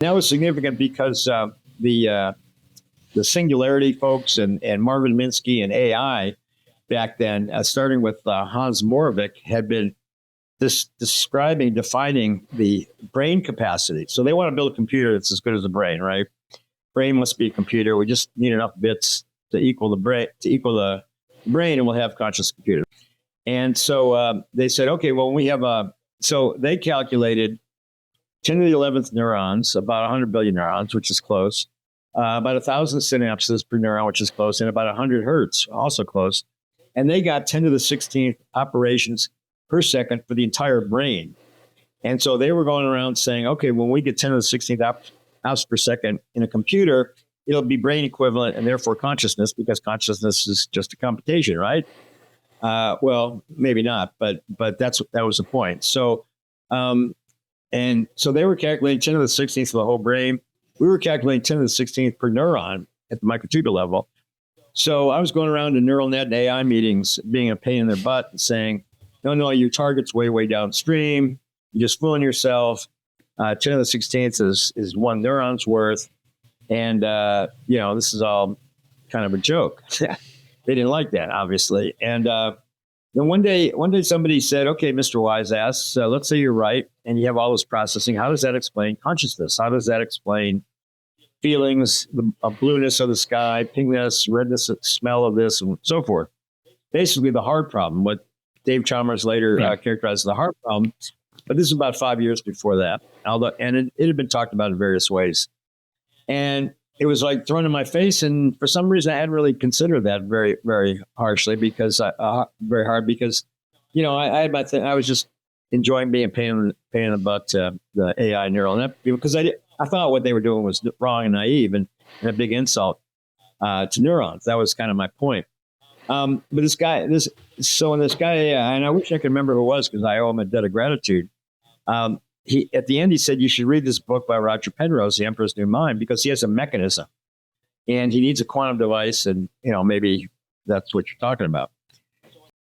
That was significant because the singularity folks and Marvin Minsky and AI back then, starting with Hans Moravec, had been defining the brain capacity. So they want to build a computer that's as good as the brain, right? Brain must be a computer. We just need enough bits to equal the brain, and we'll have conscious computer. And so they said, okay, well, we have so they calculated 10 to the 11th neurons, about 100 billion neurons, which is close, about 1,000 synapses per neuron, which is close, and about 100 hertz, also close. And they got 10 to the 16th operations per second for the entire brain. And so they were going around saying, okay, when we get 10 to the 16th ops per second in a computer, it'll be brain equivalent and therefore consciousness, because consciousness is just a computation, right? Well, maybe not, but that was the point. So, and so they were calculating 10 to the 16th for the whole brain. We were calculating 10 to the 16th per neuron at the microtubule level. So I was going around to neural net and AI meetings, being a pain in their butt and saying, no, your target's way downstream. You're just fooling yourself. 10 to the 16th is one neuron's worth. And, this is all kind of a joke. They didn't like that, obviously. And then one day somebody said, okay, Mr. Wise ass, let's say you're right and you have all this processing. How does that explain consciousness? How does that explain feelings, the blueness of the sky, pingness, redness, smell of this, and so forth? Basically, the heart problem, what Dave Chalmers later characterized as the heart problem. But this is about 5 years before that. And it had been talked about in various ways. And it was like thrown in my face. And for some reason, I hadn't really considered that very, very harshly very hard because, I had my thing. I was just enjoying being a pain in the butt to the AI neural net because I thought what they were doing was wrong and naive and a big insult to neurons. That was kind of my point. But this guy, and I wish I could remember who it was because I owe him a debt of gratitude. At the end, he said, you should read this book by Roger Penrose, The Emperor's New Mind, because he has a mechanism and he needs a quantum device. And, maybe that's what you're talking about.